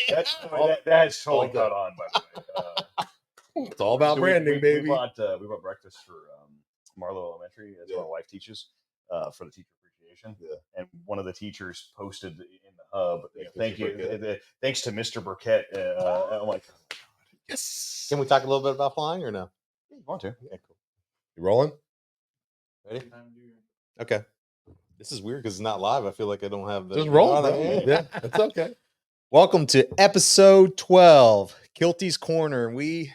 That's totally caught on, by the way. It's all about branding, baby. We bought breakfast for Marlowe Elementary. That's where my wife teaches for the teacher appreciation. Yeah. And one of the teachers posted in the hub, thank you, thanks to Mr. Burkett. I'm like, yes. Can we talk a little bit about flying or no? Yeah, you want to? Okay, cool. You rolling? Ready? Okay. This is weird because it's not live. I feel like I don't have the. Just roll, bro. Yeah, that's okay. Welcome to episode 12, Kielty's Korner. We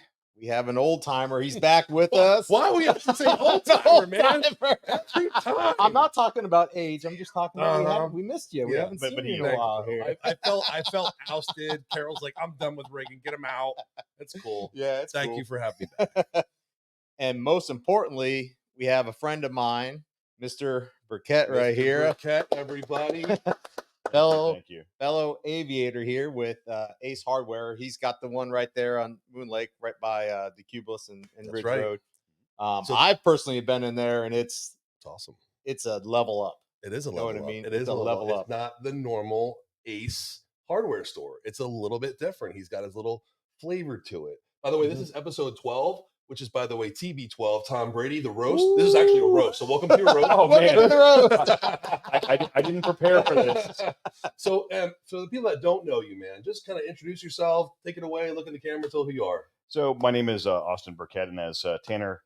have an old timer. He's back with us. Why we have to say old timer, man? Every time. I'm not talking about age. I'm just talking about we missed you. We haven't seen you in a while here. I felt ousted. Carol's like, I'm done with rigging. Get him out. That's cool. Yeah, Thank you for having me back. And most importantly, we have a friend of mine, Mr. Burkett, right here. Burkett, everybody. Fellow aviator here with Ace Hardware. He's got the one right there on Moon Lake, right by the Cubulus and Ridge Road. So I've personally been in there, and it's awesome. It's a level up. It is a level up. What I mean? It is a level up. It's not the normal Ace Hardware store. It's a little bit different. He's got his little flavor to it. By the way, this is episode 12. Which is, by the way, TB12, Tom Brady, the roast. Ooh. This is actually a roast. So welcome to your roast. Oh, man. I didn't prepare for this. So the people that don't know you, man, just kind of introduce yourself, take it away, look in the camera, tell who you are. So my name is Austin Burkett, and as Tanner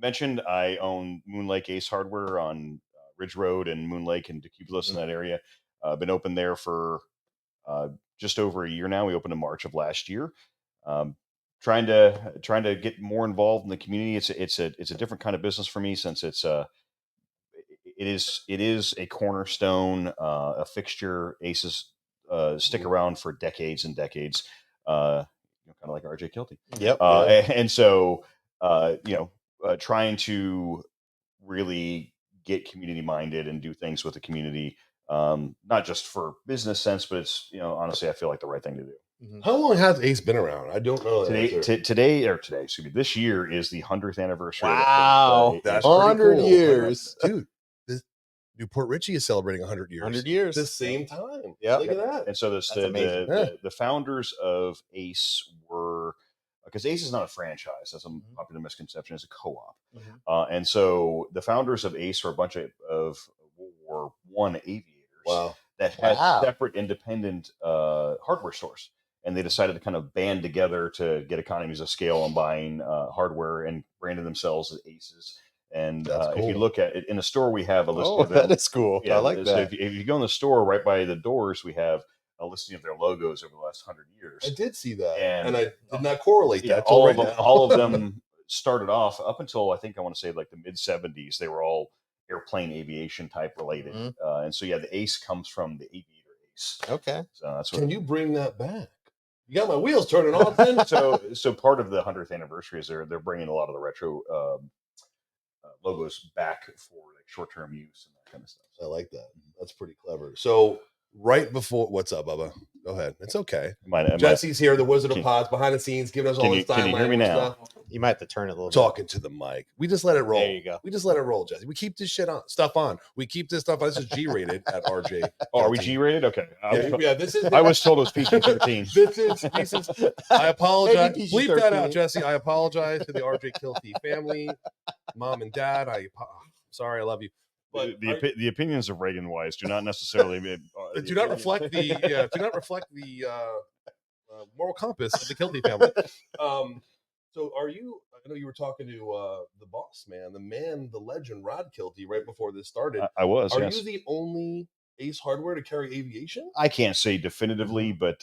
mentioned, I own Moon Lake Ace Hardware on Ridge Road and Moon Lake and Decubulus in that area. I've been open there for just over a year now. We opened in March of last year. Trying to get more involved in the community. It's a different kind of business for me since it is a cornerstone, a fixture. Aces stick around for decades and decades, kind of like RJ Kielty. Yep. And so trying to really get community minded and do things with the community, not just for business sense, but it's honestly I feel like the right thing to do. How long has Ace been around? I don't know. This year is the 100th anniversary. Wow, that's 100 cool. years, dude. Newport Richie is celebrating 100 years. 100 years, the same time. Yeah, look at that. And so the founders of Ace were, because Ace is not a franchise. That's a popular misconception. It's a co-op. And so the founders of Ace were a bunch of World War I aviators. That had separate independent hardware stores. And they decided to kind of band together to get economies of scale on buying hardware and branded themselves as Aces. And cool. If you look at it in the store, we have a list of them. That is cool. Yeah, I like that. So if you go in the store, right by the doors, we have a listing of their logos over the last 100 years. I did see that. And I did not correlate that. All of them started off up until I want to say like the mid 70s. They were all airplane aviation type related. And so, the Ace comes from the aviator Ace. Okay. So that's Can you bring that back? You got my wheels turning on. Then. So part of the 100th anniversary is they're bringing a lot of the retro logos back for like short-term use and that kind of stuff. I like that. That's pretty clever. So right before, what's up, Bubba? Go ahead. It's okay. Jesse's here, the Wizard of Pods, behind the scenes, giving us all this time. Can you hear me now? Stuff. You might have to turn it a little Talking to the mic. We just let it roll. There you go. We just let it roll, Jesse. We keep this stuff on. We keep this stuff on. This is G-rated at RJ. Oh, are we G-rated? Okay. This is. I was told it was PG-13. This is. I apologize. Bleep that out, Jesse. I apologize to the RJ Kielty family, mom and dad. Sorry, I love you. But the opinions of Reagan Wise do not necessarily do not reflect the moral compass of the Kielty family. So are you? I know you were talking to the boss man, the legend, Rod Kielty, right before this started. I was. Are you the only Ace Hardware to carry aviation? I can't say definitively, but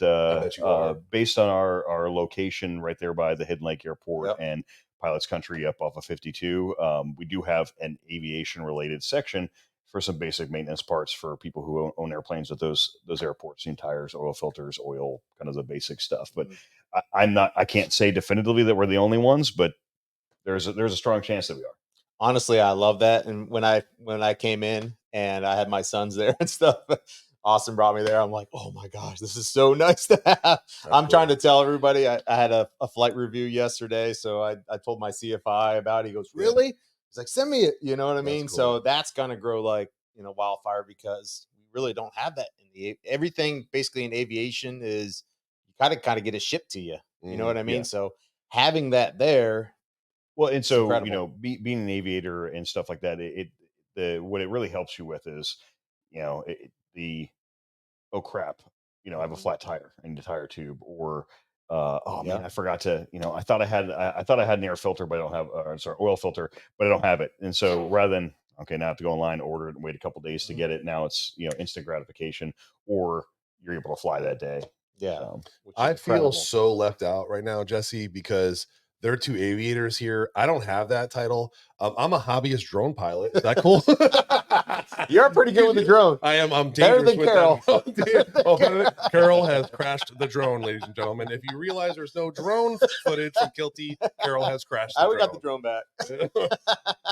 based on our location right there by the Hidden Lake Airport and Pilots Country up off of 52, we do have an aviation related section for some basic maintenance parts for people who own airplanes at those airports, tires, oil filters, oil, kind of the basic stuff. But I can't say definitively that we're the only ones, but there's a strong chance that we are. Honestly, I love that. And when I came in and I had my sons there and stuff, Austin brought me there. I'm like, oh my gosh, this is so nice to have. I'm trying to tell everybody. I had a flight review yesterday, so I told my CFI about it. He goes, really? He's like, send me it. You know what I mean? Cool. So that's gonna grow like wildfire, because we really don't have that in everything basically in aviation is you kind of get it shipped to you. You know what I mean? Yeah. So having that there, Well, and so incredible. being an aviator and stuff like that, what it really helps you with is, the oh crap, I have a flat tire. I need a tire tube, or oh man, Yeah. I forgot to, I thought I had an air filter, but I don't have, sorry, oil filter, but I don't have it. And so rather than okay, now I have to go online, order it, and wait a couple days to get it. Now it's instant gratification, or you're able to fly that day. Yeah. So, Which is I feel incredible. so left out right now, Jesse, because there are two aviators here. I don't have that title. I'm a hobbyist drone pilot. Is that cool? You're pretty good with the drone. I am. I'm Better dangerous than with Carol. that. Oh, better than- Carol has crashed the drone, ladies and gentlemen. If you realize there's no drone footage from Kielty, Carol has crashed the I drone. got the drone back.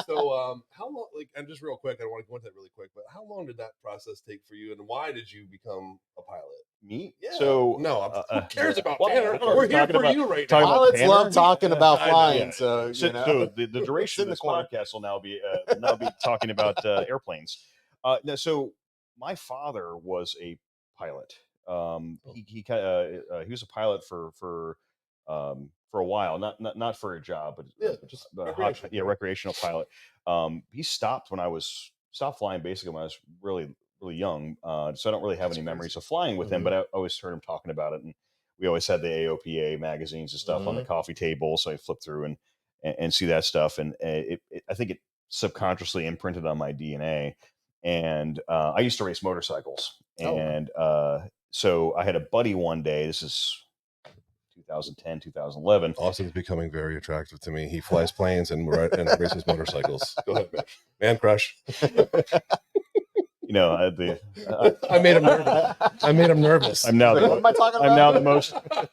So, how long? Like, and just real quick, I don't want to go into that really quick, but how long did that process take for you, and why did you become a pilot? me? Yeah. So No, who cares about well, Tanner? okay, We're here talking for about- you right talking now. about Pilots Tanner? love talking about I know. flying, Yeah. so So, you know. so the duration Sit in of the this corner. podcast will now be talking about airplanes. No, so my father was a pilot. He was a pilot for a while, not for a job, but Just a recreational. recreational pilot. He stopped flying basically when I was really really young. So I don't really have That's any memories crazy. of flying with him, but I always heard him talking about it, and we always had the AOPA magazines and stuff on the coffee table, so I flip through and see that stuff, and I think it subconsciously imprinted on my DNA. And I used to race motorcycles, and so I had a buddy one day. This is 2010, 2011. Austin's becoming very attractive to me. He flies planes and races motorcycles. Go ahead, man. Man crush. I made him nervous. I made him nervous. I'm now Like, what am I talking about?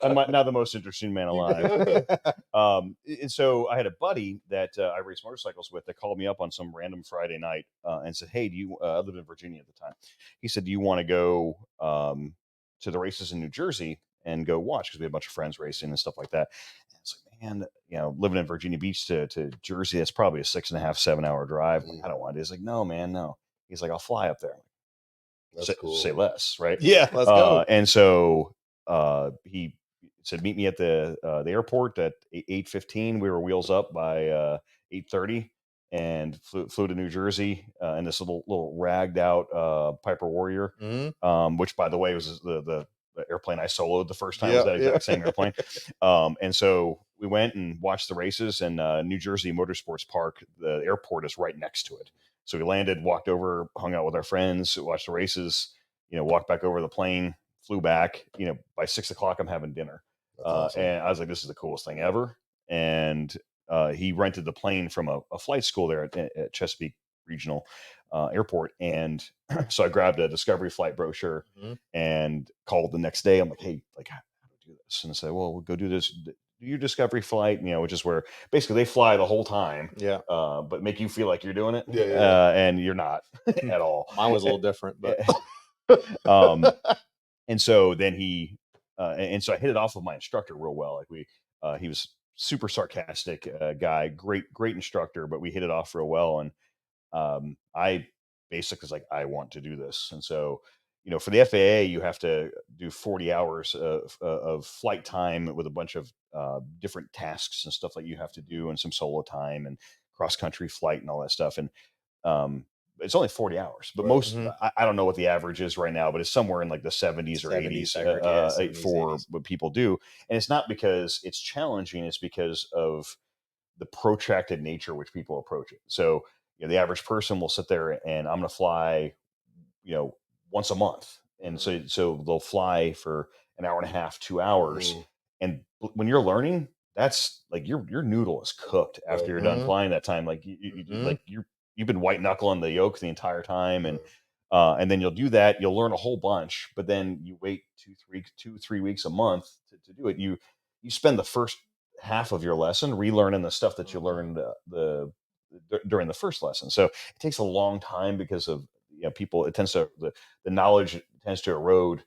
I'm now the most interesting man alive. And so I had a buddy that I raced motorcycles with that called me up on some random Friday night and said, "Hey, I lived in Virginia at the time." He said, "Do you want to go to the races in New Jersey and go watch?" Because we had a bunch of friends racing and stuff like that. And it's like, man, living in Virginia Beach to Jersey, that's probably a 6.5, 7 hour drive. I'm like, I don't want it. He's like, "No, man, no." He's like, "I'll fly up there." That's cool. Say less, right? Yeah, let's go. And so he said, "Meet me at the airport at 8:15." We were wheels up by 8:30, and flew to New Jersey in this little ragged out Piper Warrior, which, by the way, was the airplane I soloed the first time. Was that exact same airplane? And so we went and watched the races, and New Jersey Motorsports Park, the airport is right next to it. So we landed, walked over, hung out with our friends, watched the races, walked back over the plane, flew back. By 6 o'clock, I'm having dinner. That's awesome. And I was like, this is the coolest thing ever. And he rented the plane from a flight school there at Chesapeake Regional Airport. And so I grabbed a Discovery flight brochure and called the next day. I'm like, hey, like, how do I do this? And I said, well, we'll go do this. Do your Discovery flight, which is where basically they fly the whole time, but make you feel like you're doing it, and you're not at all. Mine was a little different, but and so then and so I hit it off with my instructor real well. Like he was super sarcastic guy, great instructor, but we hit it off real well. And I basically was like, I want to do this. And so, for the FAA, you have to do 40 hours of flight time with a bunch of different tasks and stuff like you have to do, and some solo time and cross country flight and all that stuff. And it's only 40 hours, but most, I don't know what the average is right now, but it's somewhere in like the 70s or 80s, 70s for 80s. What people do. And it's not because it's challenging, it's because of the protracted nature which people approach it. So, the average person will sit there and I'm going to fly, once a month. And so they'll fly for an hour and a half, 2 hours. And when you're learning, that's like your noodle is cooked after you're done flying that time. Like you've been white knuckling the yoke the entire time. And then you'll do that. You'll learn a whole bunch, but then you wait 2-3 weeks a month to do it. You spend the first half of your lesson relearning the stuff that you learned during the first lesson. So it takes a long time because of people. It tends to the knowledge tends to erode.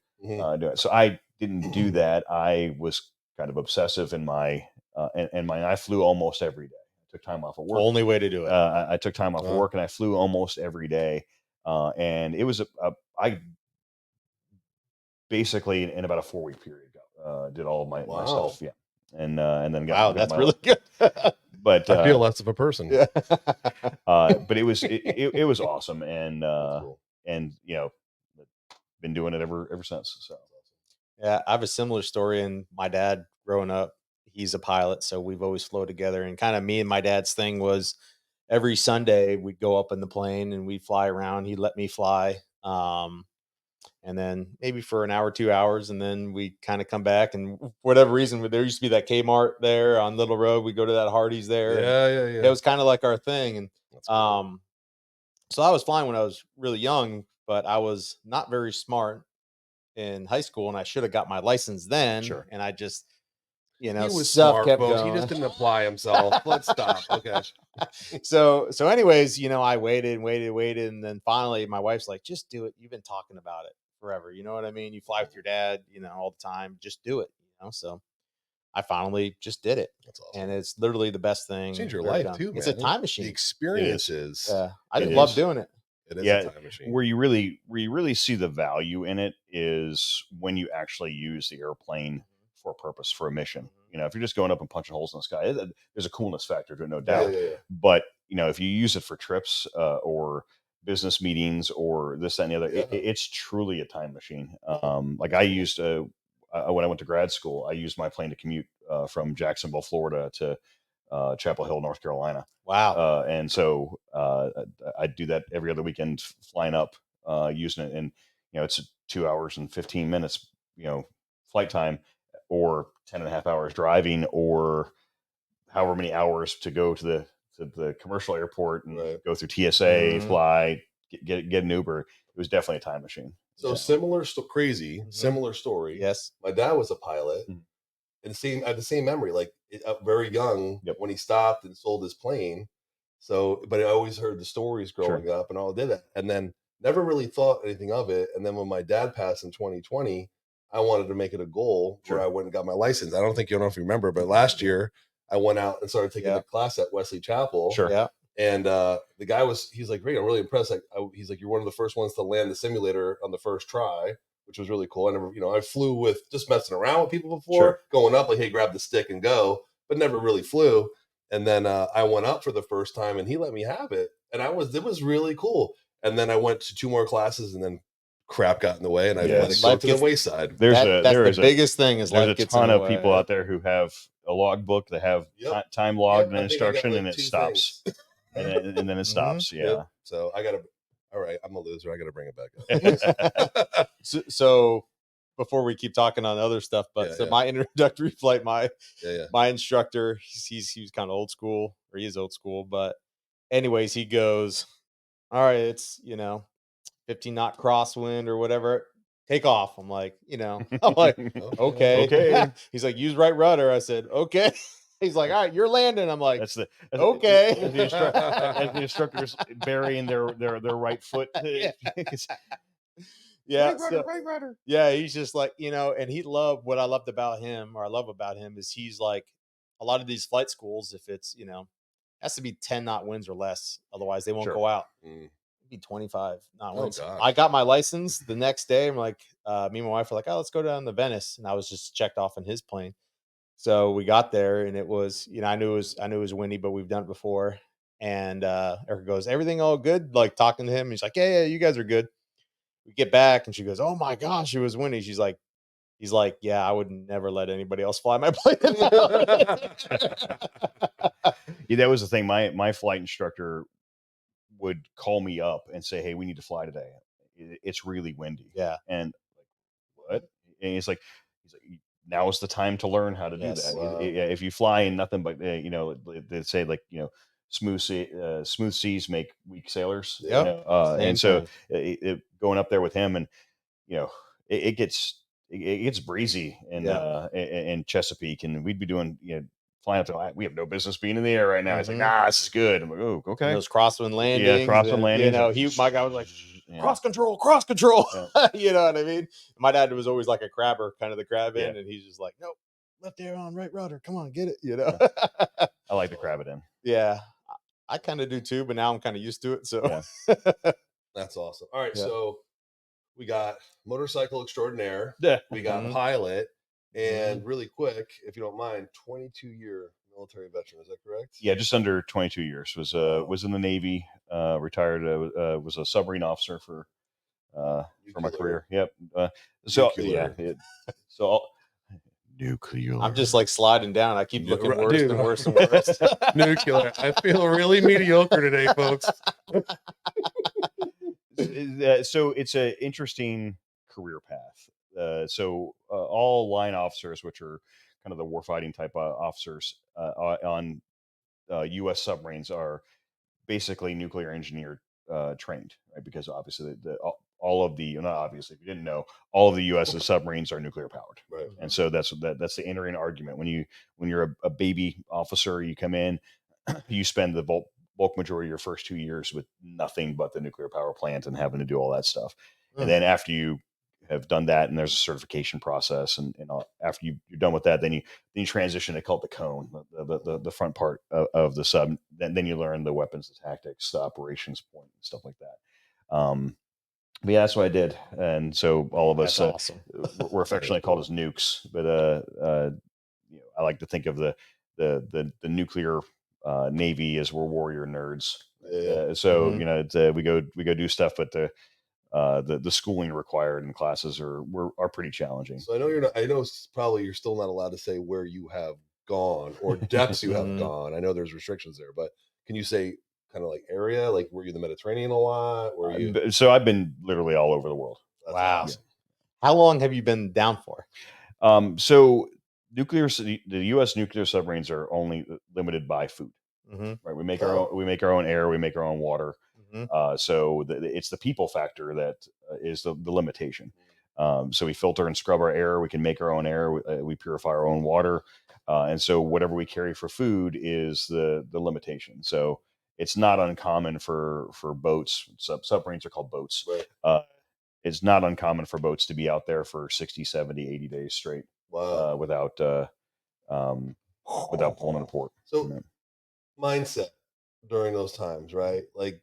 So I didn't do that. I was kind of obsessive in my I flew almost every day. I took time off of work. Only way to do it. I took time off of work and I flew almost every day. And it was I basically in about a 4-week period did all of my Wow. stuff. Yeah. And then Wow, got that's my, really good. but I feel less of a person. Yeah. but it was awesome. And That's cool. and been doing it ever since. So Yeah, I have a similar story. And my dad, growing up, he's a pilot, so we've always flown together. And kind of me and my dad's thing was every Sunday we'd go up in the plane and we'd fly around. He'd let me fly, and then maybe for an hour, 2 hours, and then we kind of come back. And for whatever reason, there used to be that Kmart there on Little Road. We go to that Hardee's there. Yeah. It was kind of like our thing. And That's cool. so I was flying when I was really young, but I was not very smart in high school, and I should have got my license then. Sure. And I just, He was stuff smart, kept folks. going. He just didn't apply himself. Let's stop. Okay. So anyways, I waited and waited. And then finally my wife's like, just do it. You've been talking about it forever. You know what I mean? You fly with your dad, all the time. Just do it. So I finally just did it. That's awesome. And it's literally the best thing. Change your I've ever life done. too, man. It's a time The machine. experiences. I It just love is. doing it. It is Yeah, a time machine. where you really see the value in it is when you actually use the airplane for a purpose, for a mission. If you're just going up and punching holes in the sky, there's a coolness factor to it, no doubt. Yeah. But if you use it for trips or business meetings or this, that, and the other, it's truly a time machine. Like I used when I went to grad school, I used my plane to commute from Jacksonville, Florida to Chapel Hill, North Carolina. Wow. And so I do that every other weekend, flying up, using it. And, it's 2 hours and 15 minutes, flight time, or 10 and a half hours driving, or however many hours to go to the commercial airport and go through TSA, fly, get an Uber. It was definitely a time machine. So similar story. Yes. My dad was a pilot. And I had the same memory, like very young when he stopped and sold his plane. So, but I always heard the stories growing up and all did that. And then never really thought anything of it. And then when my dad passed in 2020, I wanted to make it a goal where I went and got my license. I don't know if you remember, but last year I went out and started taking the class at Wesley Chapel. Sure. Yeah. And the guy he's like, great, I'm really impressed. He's like, you're one of the first ones to land the simulator on the first try, which was really cool. I never, I flew with just messing around with people before, going up like, hey, grab the stick and go, but never really flew. And then I went up for the first time and he let me have it. And it was really cool. And then I went to 2 more classes and then crap got in the way and I let it go to the wayside. That's the biggest thing is there's a ton of people out there who have a logbook that have time logged and instruction, and it stops. and then it stops. Yeah. Yep. So all right, I'm a loser. I got to bring it back up. So before we keep talking on other stuff, but my introductory flight, my instructor, he was kind of old school, or he is old school, but anyways, he goes, all right, it's 15 knot crosswind or whatever, take off. I'm like, okay. He's like, use right rudder. I said, okay. He's like, all right, you're landing. I'm like, okay. As the instructor's burying their right foot. Right rudder. Yeah, he's just like, and what I loved about him, or I love about him, is he's like, a lot of these flight schools, if it's, has to be 10 knot winds or less, otherwise they won't go out. Be 25 knot winds. I got my license the next day. I'm like, me and my wife were like, oh, let's go down to Venice, and I was just checked off in his plane. So we got there, and it was, I knew it was windy, but we've done it before. And Erica goes, everything all good? Like talking to him. He's like, yeah, you guys are good. We get back, and she goes, oh my gosh, it was windy. He's like, yeah, I would never let anybody else fly my plane. Yeah, that was the thing. My flight instructor would call me up and say, hey, we need to fly today. It's really windy. Yeah. And like, what? And he's like, now is the time to learn how to do that. Wow. If you fly in nothing but, they say, like, smooth seas make weak sailors. Yep. And so going up there with him, and, it gets breezy in Chesapeake, and we'd be doing, flying up to, we have no business being in the air right now. He's like, nah, this is good. I'm like, oh, okay. And those crosswind landings. Yeah, crosswind landings. My guy was like, cross control. You know what I mean? My dad was always like a crabber, kind of the crab in, and he's just like, nope, left air on, right rudder. Come on, get it. I like to crab it in. Yeah, I kind of do too, but now I'm kind of used to it. So that's awesome. All right, so we got motorcycle extraordinaire, Yeah. we got Mhm. pilot, and really quick, if you don't mind, 22-year military veteran. Is that correct? Yeah, just under 22 years. Wow. Was in the Navy. Retired. Was a submarine officer for my career. Yep. So Nuclear. yeah. So nuclear. I'm just like sliding down. I keep looking worse Dude. and worse and worse. Nuclear. I feel really mediocre today, folks. So it's an interesting career path. So all line officers, which are kind of the warfighting type officers on U.S. submarines, are basically nuclear engineer trained, right? Because obviously all of the, not obviously, if you didn't know, all of the U.S.'s submarines are nuclear powered, Right. and so that's the entering argument. When you're a baby officer, you come in, you spend the bulk majority of your first 2 years with nothing but the nuclear power plant and having to do all that stuff, and then after you have done that, and there's a certification process, and after you're done with that, then you transition to called the cone, the front part of the sub. Then you learn the weapons, the tactics, the operations point, and stuff like that. But yeah, that's what I did, and so all of us That's awesome. we're affectionately called as nukes. But I like to think of the nuclear Navy as we're warrior nerds. Yeah. So Mhm. we go do stuff, but the schooling required in classes are pretty challenging. So I know you're not. I know probably you're still not allowed to say where you have gone or depths you have Mhm. gone. I know there's restrictions there, but can you say kind of like area? Like, were you in the Mediterranean a lot? Were you? So I've been literally all over the world. That's Wow. awesome. How long have you been down for? So the U.S. nuclear submarines are only limited by food. Mm-hmm. Right, we make our own air, we make our own water. Mm-hmm. So it's the people factor that is the limitation. So we filter and scrub our air. We can make our own air. We purify our own water, and so whatever we carry for food is the limitation. So it's not uncommon for boats. Submarines are called boats. Right. It's not uncommon for boats to be out there for 60, 70, 80 days straight Wow. without pulling a port. So mindset during those times, right? Like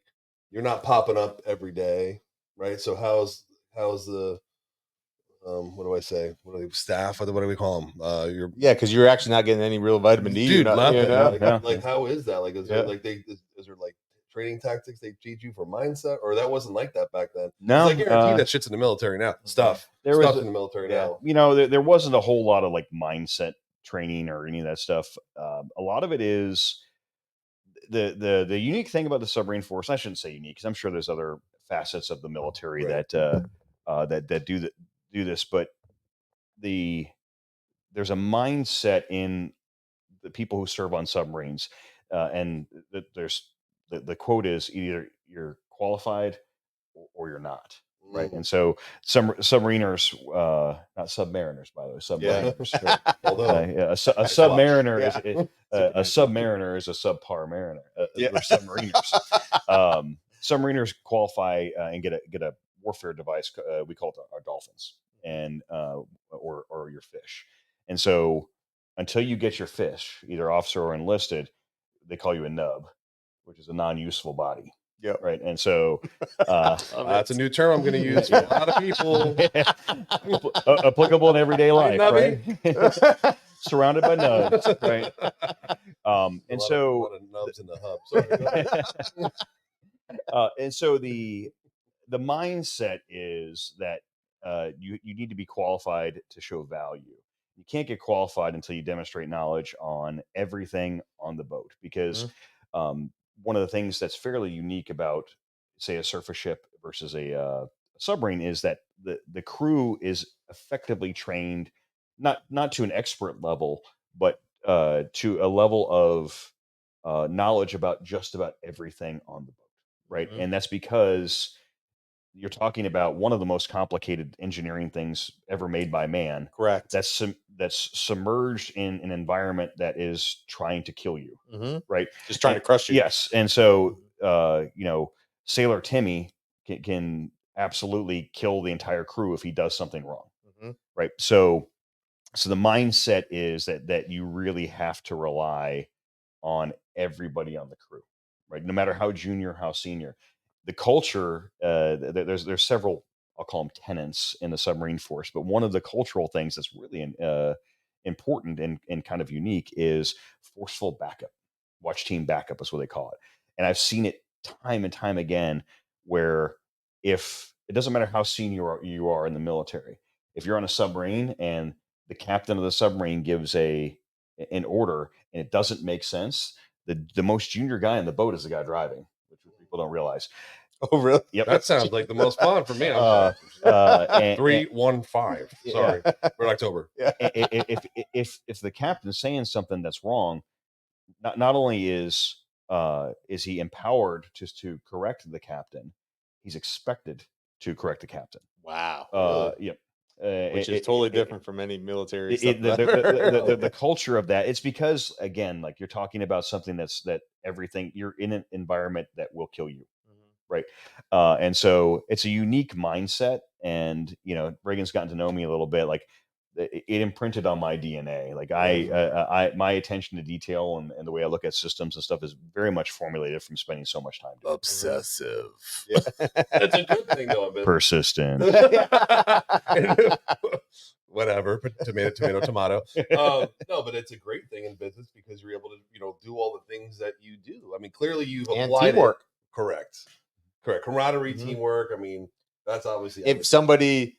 you're not popping up every day, right? So how's the what do I say? What are they, staff? What do we call them? Your Yeah, because you're actually not getting any real vitamin D. dude, You're not, nothing. you know? Like how is that? Like is there Yeah. like is there like training tactics they teach you for mindset, or that wasn't like that back then? No, 'Cause I guarantee that shit's in the military now. Stuff there was in the military yeah. now. there wasn't a whole lot of like mindset training or any of that stuff. A lot of it is the unique thing about the submarine force. I shouldn't say unique because I'm sure there's other facets of the military Right. that do this, but there's a mindset in the people who serve on submarines, and there's the quote is either you're qualified or you're not. Right, and so some submariners, not submariners, by the way, submariners. Yeah. Although A submariner Yeah. is a submariner is a subpar mariner. Yeah. We're submariners. Submariners qualify and get a warfare device. We call it our dolphins, and or your fish. And so until you get your fish, either officer or enlisted, they call you a nub, which is a non-useful body. Yep. Right, and so that's a new term I'm going to use for a lot of people. Applicable in everyday life, Nubby. right? Surrounded by nubs, right? And so a lot of nubs in the hub. Sorry. and so the mindset is that you need to be qualified to show value. You can't get qualified until you demonstrate knowledge on everything on the boat, because one of the things that's fairly unique about, say, a surface ship versus a submarine is that the crew is effectively trained not to an expert level, but to a level of knowledge about just about everything on the boat, right? And that's because you're talking about one of the most complicated engineering things ever made by man. Correct. That's submerged in an environment that is trying to kill you, right? Just trying to crush you. Yes, and so Sailor Timmy can absolutely kill the entire crew if he does something wrong, right? So the mindset is that you really have to rely on everybody on the crew, right? No matter how junior, how senior. The culture, there's several I'll call them tenants in the submarine force. But one of the cultural things that's really important and kind of unique is forceful backup. Watch team backup is what they call it. And I've seen it time and time again where if it doesn't matter how senior you are in the military, if you're on a submarine and the captain of the submarine gives an order and it doesn't make sense, the most junior guy in the boat is the guy driving, which people don't realize. Oh, really? Yep. That sounds like the most fun for me. And 315. Sorry, we're in October. If the captain's saying something that's wrong, not only is he empowered just to correct the captain, he's expected to correct the captain. Wow. Really? Yep. Which is totally different from any military stuff. The culture of that. It's because, again, like you're talking about something that everything, you're in an environment that will kill you. Right. And so it's a unique mindset. And, Reagan's gotten to know me a little bit. Like it imprinted on my DNA. Like my attention to detail and the way I look at systems and stuff is very much formulated from spending so much time doing it. Obsessive. Yeah. That's a good thing, though. Persistent. Whatever. Tomato. No, but it's a great thing in business because you're able to, do all the things that you do. I mean, clearly you've applied teamwork. Correct. Camaraderie, teamwork. I mean, that's obviously if somebody,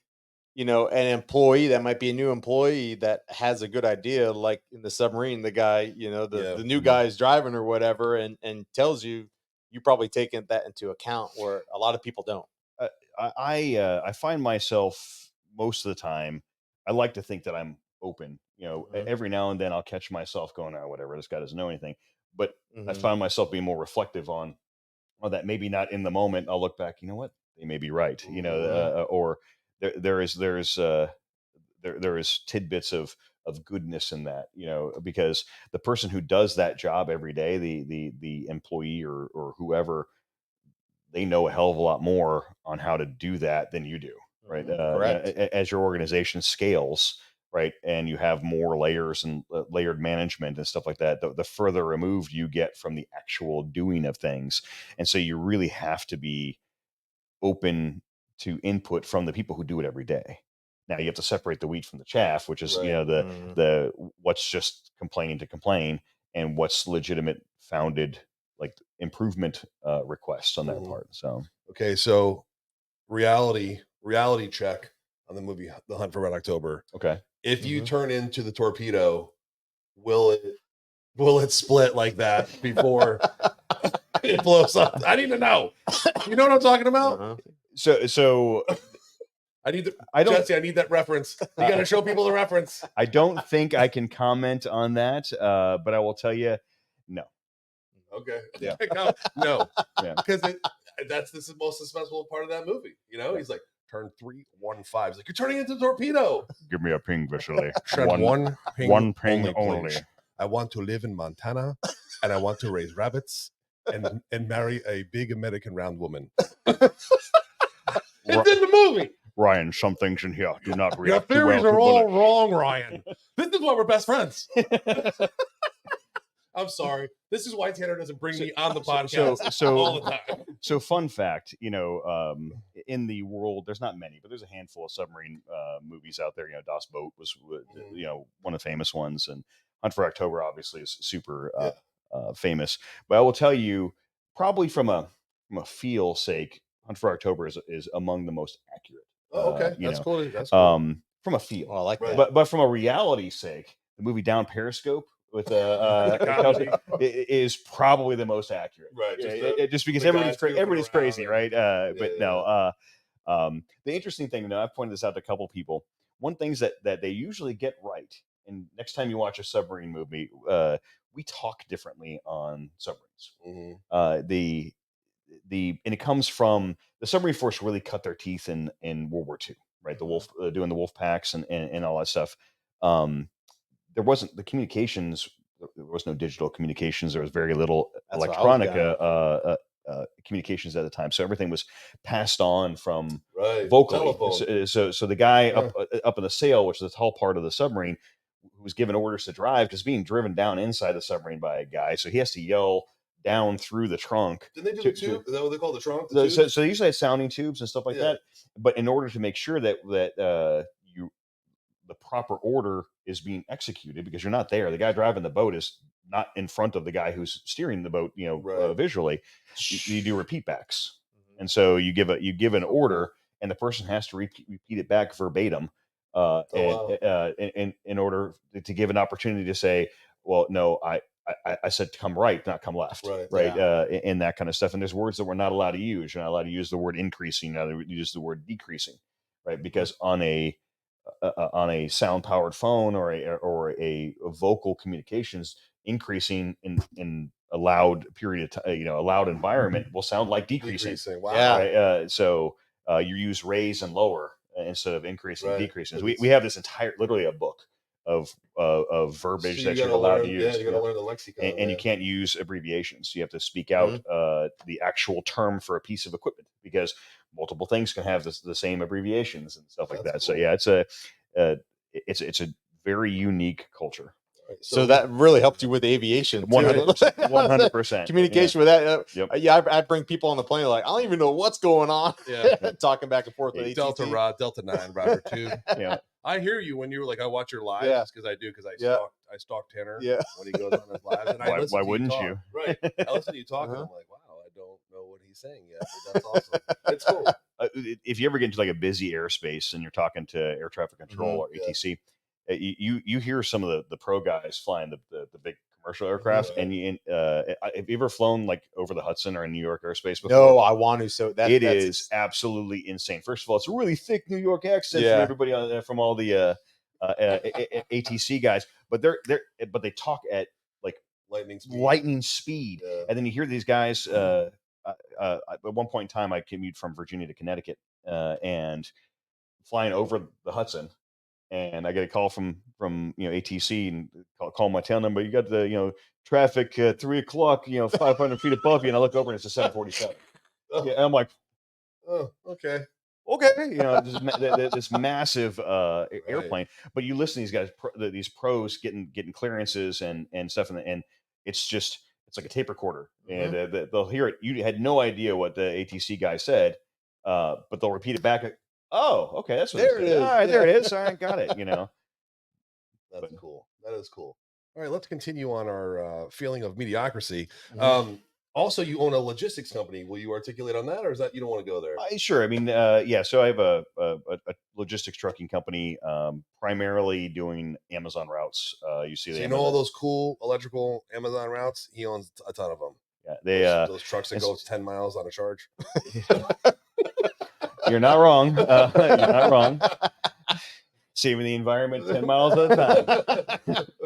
an employee that might be a new employee that has a good idea, like in the submarine, the guy, the new guy is driving or whatever, and tells you probably taken that into account where a lot of people don't. I find myself most of the time, I like to think that I'm open, every now and then I'll catch myself going, oh, whatever, this guy doesn't know anything. But I find myself being more reflective on that. Maybe not in the moment. I'll look back, you know what, they may be right, or there is tidbits of goodness in that, because the person who does that job every day, the employee or whoever, they know a hell of a lot more on how to do that than you do, right? Correct. As your organization scales, right, and you have more layers and layered management and stuff like that, the further removed you get from the actual doing of things. And so you really have to be open to input from the people who do it every day. Now you have to separate the wheat from the chaff, which is, the what's just complaining to complain and what's legitimate founded like improvement requests on that part. So, okay. So reality check on the movie, The Hunt for Red October. Okay. If you turn into the torpedo, will it split like that before it blows up? I need to know. You know what I'm talking about? So Jesse, I need that reference. You got to show people the reference. I don't think I can comment on that, but I will tell you, no. Okay. Yeah. No. Yeah. Because that's the most suspenseful part of that movie. He's like, turn 315. He's like, you're turning into a torpedo. Give me a ping, Vasily. one ping only. Please. I want to live in Montana, and I want to raise rabbits and marry a big American round woman. It's in the movie. Ryan, some things in here do not react. Your theories are all wrong, Ryan. This is why we're best friends. I'm sorry. This is why Tanner doesn't bring me on the podcast all the time. So fun fact, in the world, there's not many, but there's a handful of submarine movies out there. Das Boat was, one of the famous ones, and Hunt for October obviously is super famous. But I will tell you, probably from a feel sake, Hunt for October is among the most accurate. Oh, okay. That's cool. That's cool. From a feel. Oh, I like that. But from a reality sake, the movie Down Periscope with Kielty is probably the most accurate, right? Just because everybody's crazy, right? But no. The interesting thing, I've pointed this out to a couple people. One thing that they usually get right, and next time you watch a submarine movie, we talk differently on submarines. And it comes from the submarine force really cut their teeth in World War II, right? The wolf doing the wolf packs and all that stuff. There wasn't the communications. There was no digital communications. There was very little electronic communications at the time. So everything was passed on from vocally. So the guy up in the sail, which is the tall part of the submarine, who was given orders to drive, because being driven down inside the submarine by a guy, so he has to yell down through the trunk. Did they do the tube? Is that what they call the trunk? The So they usually have sounding tubes and stuff like that. But in order to make sure that the proper order is being executed, because you're not there, the guy driving the boat is not in front of the guy who's steering the boat, visually. You do repeat backs, and so you give an order, and the person has to repeat it back verbatim, in order to give an opportunity to say, well, no, I said come right, not come left, right? And that kind of stuff. And there's words that we're not allowed to use. You're not allowed to use the word increasing. You're not allowed to use the word decreasing, right? Because on a sound powered phone or a vocal communications, increasing in a loud period of time, a loud environment will sound like decreasing. Wow. Right? So you use raise and lower instead of increasing and decreasing. We have this literally a book of verbiage that you're allowed to use. Yeah, you got to learn the lexicon, and you can't use abbreviations. You have to speak out the actual term for a piece of equipment, because multiple things can have the same abbreviations and stuff like that. Cool. So yeah, it's a very unique culture. Right. So that really helped you with aviation. 100%. Communication with that. I bring people on the plane like, I don't even know what's going on. Yeah. Talking back and forth with Delta 9, Robert 2. Yeah. I hear you when you were like, I watch your lives because I stalk Tanner when he goes on his lives. And why wouldn't you? Right. I listen to you talk and I'm like, wow, I don't know what he's saying yet. But that's awesome. It's cool. If you ever get into like a busy airspace and you're talking to air traffic control or ATC, you hear some of the pro guys flying the big commercial aircraft, and have you ever flown like over the Hudson or in New York airspace before? No, I want to. So it is absolutely insane. First of all, it's a really thick New York accent from everybody from all the ATC guys, but they talk at like lightning speed. And then you hear these guys. At one point in time, I commute from Virginia to Connecticut, and flying over the Hudson. And I get a call from ATC and call my tail number. You got the traffic 3 o'clock 500 feet above you, and I look over and it's a 747. Yeah, and I'm like, oh, okay, this massive airplane. But you listen to these guys, these pros getting clearances and stuff, and it's like a tape recorder, and they'll hear it. You had no idea what the ATC guy said, but they'll repeat it back. Oh, okay, that's what there it is. All right, there it is. All right, got it. That's cool. That is cool. All right, let's continue on our feeling of mediocrity. Also, you own a logistics company. Will you articulate on that, or is that you don't want to go there? Sure. I mean, So I have a logistics trucking company, primarily doing Amazon routes. You know all those cool electrical Amazon routes. He owns a ton of them. Yeah, those trucks that go 10 miles on a charge. You're not wrong. You're not wrong. Saving the environment 10 miles at a time.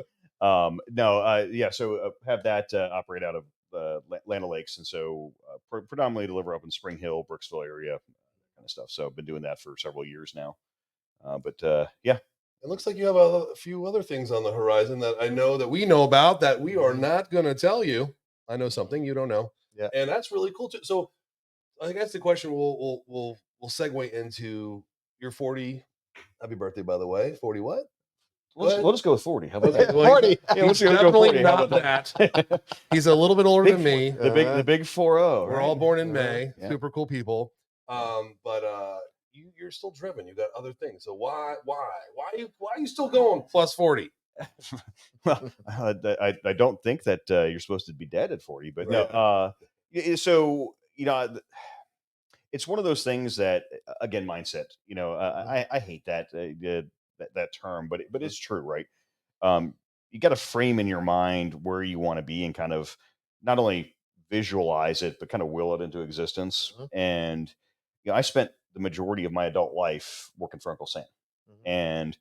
So have that operate out of Land O'Lakes, and so predominantly deliver up in Spring Hill, Brooksville area, kind of stuff. So I've been doing that for several years now. It looks like you have a few other things on the horizon that I know that we know about that we are not going to tell you. I know something you don't know, and that's really cool too. So I guess the question we'll segue into your 40. Happy birthday, by the way. 40 what? We'll just go with 40. How about that? 40. Yeah, let's go 40. Not that. He's a little bit older than me. The big 4-0. We're all born in May. Yeah. Super cool people. But you're still driven. You got other things. So why are you still going plus 40? Well, I don't think that you're supposed to be dead at 40, but no. So it's one of those things that, again, mindset. I hate that term, but it's true, right? You got to frame in your mind where you want to be and kind of not only visualize it, but kind of will it into existence. And I spent the majority of my adult life working for Uncle Sam, and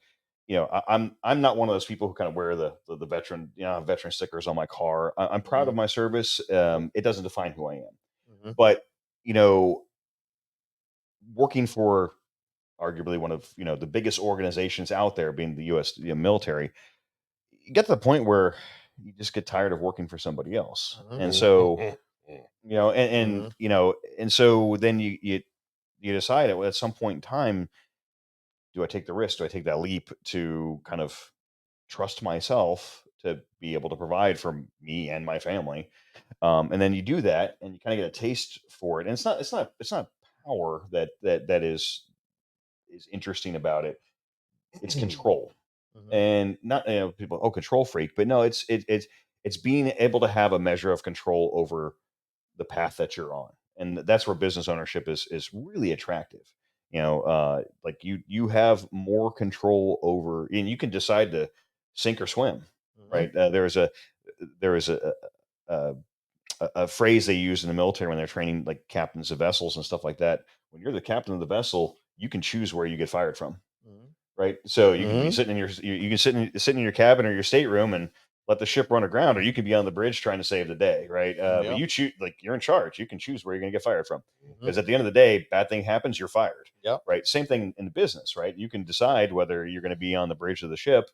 I'm not one of those people who kind of wear the veteran veteran stickers on my car. I'm proud of my service. It doesn't define who I am, but working for arguably one of the biggest organizations out there, being the U.S. military, you get to the point where you just get tired of working for somebody else, and so and so then you decide at some point in time, do I take the risk? Do I take that leap to kind of trust myself to be able to provide for me and my family. And then you do that, and you kind of get a taste for it. And it's not power that is interesting about it. It's control, Mhm. and not people, oh, control freak, but no, it's being able to have a measure of control over the path that you're on, and that's where business ownership is really attractive. Like you have more control over, and you can decide to sink or swim, Mhm. right? There is a a phrase they use in the military when they're training like captains of vessels and stuff like that. When you're the captain of the vessel, you can choose where you get fired from, Mhm. right? So you can be Mhm. sitting in you can sit in your cabin or your stateroom and let the ship run aground, or you can be on the bridge trying to save the day, right? But Yep. you choose, like, you're in charge. You can choose where you're going to get fired from, Mhm. because at the end of the day, bad thing happens, you're fired, Yep. right? Same thing in the business, right? You can decide whether you're going to be on the bridge of the ship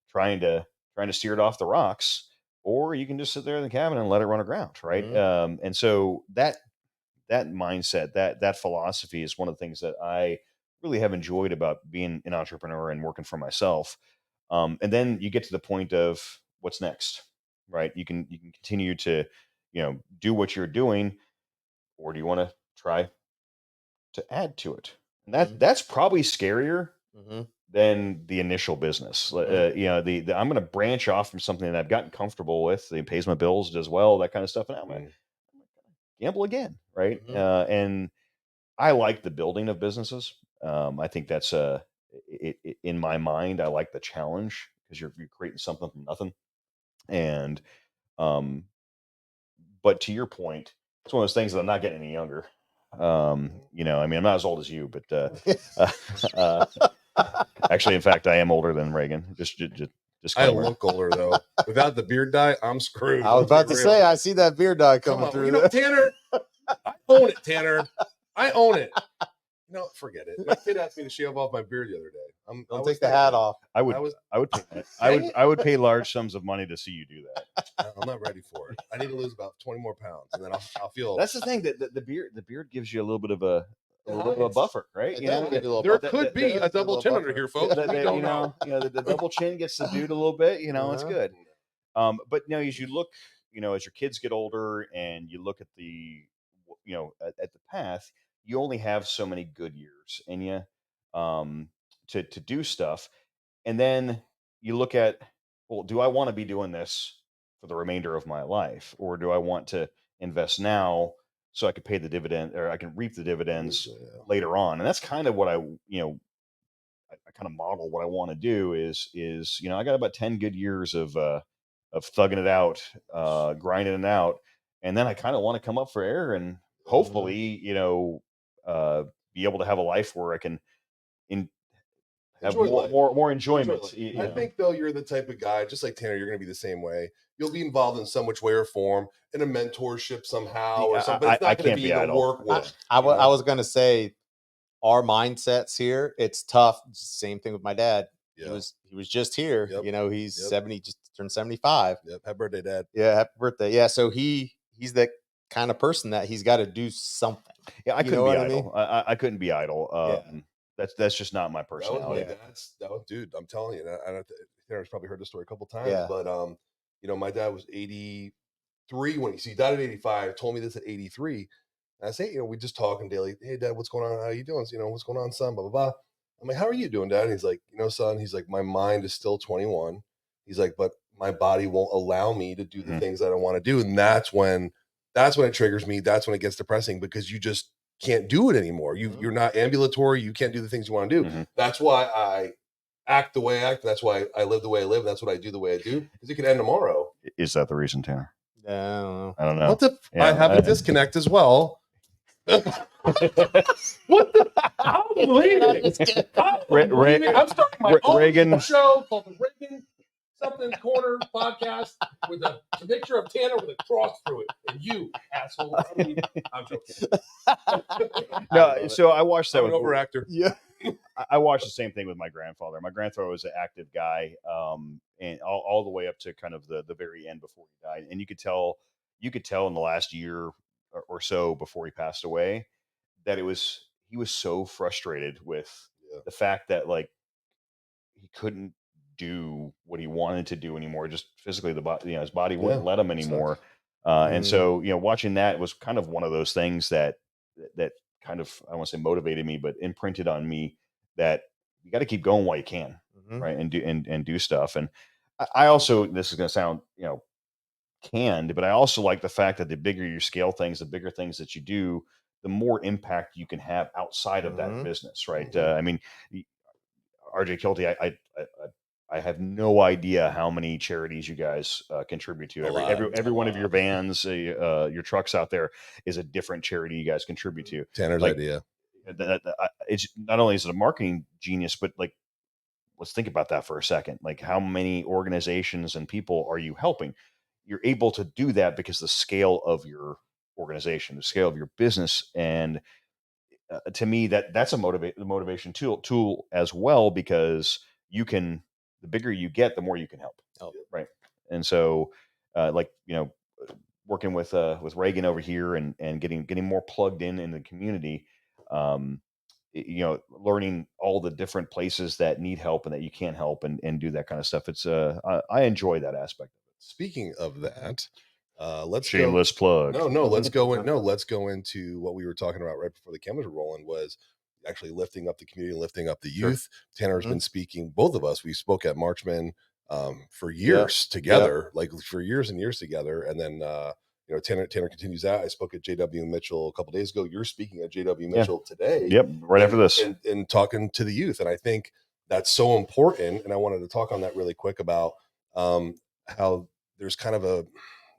trying to steer it off the rocks, or you can just sit there in the cabin and let it run aground, right? Mhm. And so that mindset, that philosophy is one of the things that I really have enjoyed about being an entrepreneur and working for myself. And then you get to the point of what's next, right? You can continue to do what you're doing, or do you want to try to add to it? And Mhm. that's probably scarier Mhm. than the initial business. Mhm. The I'm going to branch off from something that I've gotten comfortable with. It pays my bills, does well, that kind of stuff, and I'm going to Mm. gamble again, right? Mhm. And I like the building of businesses. I think that's in my mind. I like the challenge, because you're creating something from nothing. And um, but to your point, it's one of those things that I'm not getting any younger. I mean, I'm not as old as you, but uh, actually, in fact, I am older than Reagan. Just I disclaimer. look older though. Without the beard dye, I'm screwed. I was Let's be about to say, real. I see that beard dye Come coming on, through there. Tanner. I own it, Tanner. I own it. Forget it. My kid asked me to shave off my beard the other day. I Don't was take the hat thinking. off. I would I was. I would pay that. Dang it. I would pay large sums of money to see you do that. I'm not ready for it. I need to lose about 20 more pounds, and then I'll feel. That's the thing, that the beard gives you a little bit of a It's- buffer, right? It You does know, give you a little There buffer. could be It a does give you double little chin under buffer. here, folks. Yeah. We don't know. the double chin gets subdued a little bit. It's Uh-huh. good. But now, as you look, as your kids get older and you look at at the path, you only have so many good years in you, to do stuff. And then you look at, well, do I want to be doing this for the remainder of my life, or do I want to invest now so I can pay the dividend, or I can reap the dividends later on? And that's kind of what I kind of model what I want to do is I got about 10 good years of thugging it out, grinding it out, and then I kind of want to come up for air, and Mhm. hopefully, uh, be able to have a life where I can in, have Enjoy life. more Enjoy enjoyment. life. I think though you're the type of guy, just like Tanner, you're going to be the same way. You'll be involved in some which way or form in a mentorship somehow or something. But it's I not going to can't be be in the idle. work I, world. I was going to say our mindsets here. It's tough. Same thing with my dad. Yeah. He was just here. Yep. He's Yep. 70, just turned 75. Yep. Happy birthday, Dad. Yeah, happy birthday. Yeah, so he's the kind of person that he's got to do something. Yeah, I You couldn't know be what I idle. mean? I couldn't be idle. Yeah. That's just not my That was my personality. dad's. That was, dude. I'm telling you. Tanner's probably heard the story a couple times, Yeah. but my dad was 83 when he died at 85. Told me this at 83. And I say, we just talking daily. Hey, Dad, what's going on? How you doing? What's going on, son? Blah blah blah. I'm like, how are you doing, Dad? And he's like, son. He's like, my mind is still 21. He's like, but my body won't allow me to do the Mhm. things that I want to do, and that's when it triggers me. That's when it gets depressing because you just can't do it anymore. You're not ambulatory. You can't do the things you want to do. Mhm. That's why I act the way I act. That's why I live the way I live. And that's what I do the way I do, because it could end tomorrow. Is that the reason, Tanner? Yeah, I don't know. I don't know. What the? Yeah, I have a disconnect as well. What the? I'm leaving. I'm starting my own Reagan. show called the Reagan something Corner podcast with a picture of Tanner with a cross through it, and you asshole. I'm joking. No, so I watched that I'm an with overactor. Yeah. I watched the same thing with my grandfather. My grandfather was an active guy, and all the way up to kind of the very end before he died. And you could tell in the last year or so before he passed away that he was so frustrated with Yeah. the fact that, like, he couldn't do what he wanted to do anymore. Just physically, the body, his body wouldn't let him anymore. Sucks. And so, watching that was kind of one of those things that kind of, I don't want to say motivated me, but imprinted on me that you got to keep going while you can, right? And do stuff. And I also, this is going to sound, canned, but I also like the fact that the bigger you scale things, the bigger things that you do, the more impact you can have outside of that business, right? I mean, RJ Kielty, I have no idea how many charities you guys contribute to. Every one of your vans, your trucks out there is a different charity you guys contribute to. Tanner's idea. It's not only is it a marketing genius, but like, let's think about that for a second. Like, how many organizations and people are you helping? You're able to do that because the scale of your organization, the scale of your business, and to me, that's a motivation tool as well, because the bigger you get, the more you can help. Right. And so, working with Reagan over here and getting more plugged in the community, learning all the different places that need help and that you can't help and do that kind of stuff. It's I enjoy that aspect of it. Speaking of that, let's shameless plug. Let's go into what we were talking about right before the cameras were rolling, was actually lifting up the community, lifting up the youth. Tanner's been speaking, both of us, we spoke at Marchman for years together, like for years and years together. And then Tanner continues that. I spoke at JW Mitchell a couple days ago. You're speaking at JW Mitchell today. Yep, right after this. And talking to the youth. And I think that's so important. And I wanted to talk on that really quick about how there's kind of a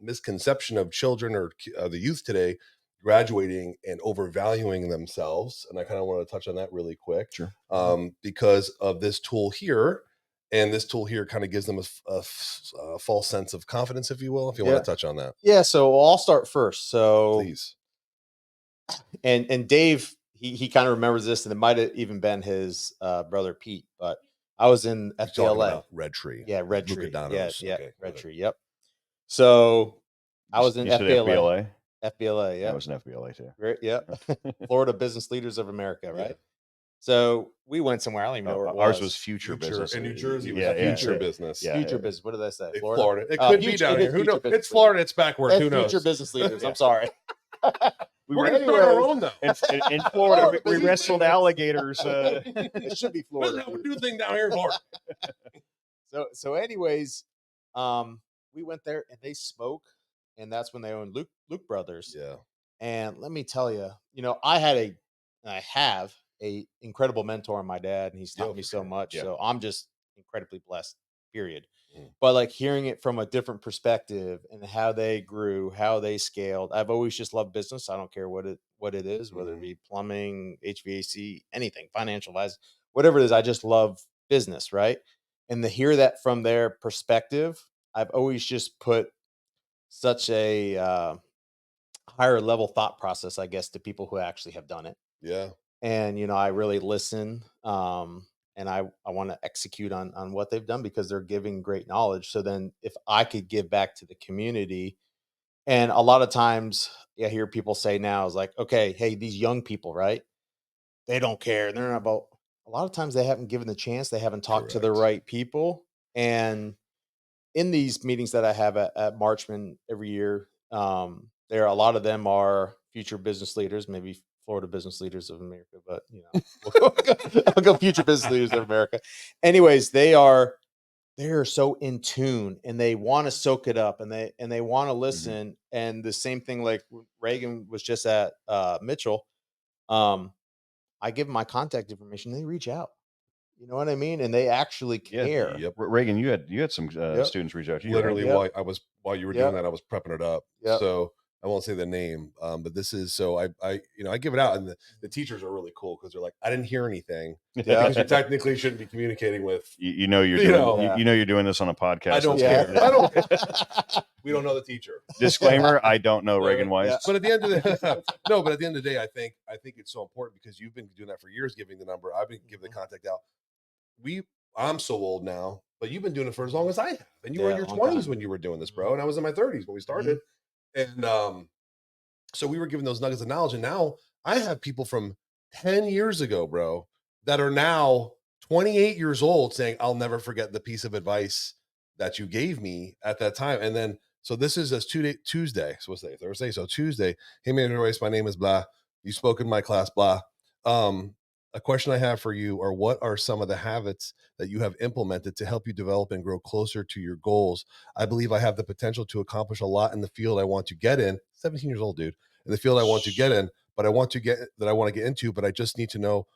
misconception of children or the youth today graduating and overvaluing themselves. And I kind of want to touch on that really quick. Sure. Because of this tool here. And this tool here kind of gives them a false sense of confidence, if you will, if you want to touch on that. Yeah. So I'll start first. So please. And Dave, he kind of remembers this, and it might have even been his brother Pete, but I was in FBLA. Red Tree. Yeah, Red Tree. Yeah, okay, Red Tree. Yep. So I was in FBLA. FBLA, yeah. I was in FBLA too. Right, yeah. Florida Business Leaders of America, right? Yeah. So we went somewhere. I don't even know where it was. Ours was Future Business. In New Jersey, was Future Business. Yeah, Future Business. What did I say? Florida. It could be down here. Who knows? It's Florida. It's backward. Who knows? Future Business Leaders. I'm sorry. We're going to start our own, though. In Florida, we wrestled alligators. It should be Florida. That's how we do thing down here in Florida. So anyways, we went there and they spoke, and that's when they owned Luke Brothers. Yeah. And let me tell you, I have a incredible mentor in my dad, and he's taught me so much. Yeah. So I'm just incredibly blessed, period. But like hearing it from a different perspective and how they grew, how they scaled. I've always just loved business. I don't care what it is, whether it be plumbing, HVAC, anything, financial advice, whatever it is. I just love business, right? And to hear that from their perspective, I've always just put such a higher level thought process, I guess, to people who actually have done it. Yeah. And, I really listen. And I want to execute on what they've done because they're giving great knowledge. So then if I could give back to the community, and a lot of times I hear people say now is like, okay, hey, these young people, right? They don't care. They're not about, a lot of times they haven't given the chance. They haven't talked to the right people. And in these meetings that I have at Marchman every year, a lot of them are future business leaders, maybe Florida Business Leaders of America, but I'll go Future Business Leaders of America. Anyways, they're so in tune and they want to soak it up and they want to listen. And the same thing, like Reagan was just at Mitchell. I give them my contact information. They reach out. You know what I mean? And they actually care. Yep. Reagan, you had some students reach out to you. Literally, right? while you were doing that, I was prepping it up. Yep. So I won't say the name, but this is, so I give it out, and the teachers are really cool because they're like, I didn't hear anything. Because you technically shouldn't be communicating with, you're doing this on a podcast. I don't care. I don't care. We don't know the teacher. Disclaimer: I don't know Reagan Weiss. But at the end of the day, I think it's so important because you've been doing that for years, giving the number. I've been giving the contact out. I'm so old now, but you've been doing it for as long as I have, and you were in your 20s when you were doing this, bro, and I was in my 30s when we started. And so we were giving those nuggets of knowledge, and now I have people from 10 years ago, bro, that are now 28 years old saying, I'll never forget the piece of advice that you gave me at that time. And then, so this is a Tuesday. So what's today? Thursday. So Tuesday. Hey, man, Royce, my name is blah. You spoke in my class, blah. A question I have for you are, what are some of the habits that you have implemented to help you develop and grow closer to your goals? I believe I have the potential to accomplish a lot in the field I want to get in. 17 years old, dude. In the field I want to get in, but I want to get into, but I just need to know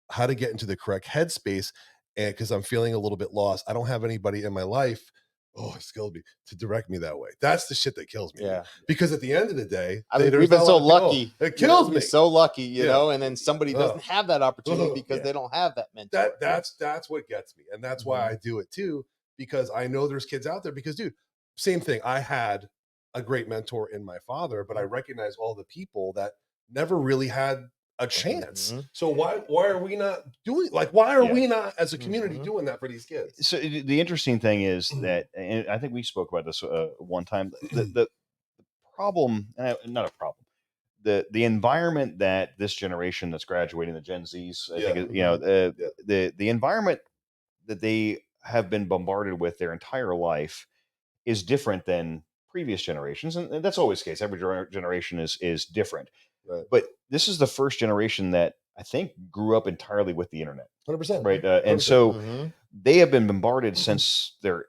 how to get into the correct headspace. And because I'm feeling a little bit lost, I don't have anybody in my life. Oh, it killed me to direct me that way. That's the shit that kills me. Yeah. Because at the end of the day, I mean, we've been so lucky. It kills me. So lucky, you know, and then somebody doesn't have that opportunity because they don't have that mentor. That's what gets me. And that's why I do it too, because I know there's kids out there, because dude, same thing. I had a great mentor in my father, but I recognize all the people that never really had a chance. So why are we not doing, like, why are we not as a community doing that for these kids? So the interesting thing is that, and I think we spoke about this one time, the problem, not a problem, the environment that this generation that's graduating, the Gen Zs, I think, you know, the environment that they have been bombarded with their entire life is different than previous generations, and that's always the case. Every generation is different. Right. But this is the first generation that I think grew up entirely with the internet. 100%. Right. And so they have been bombarded since they're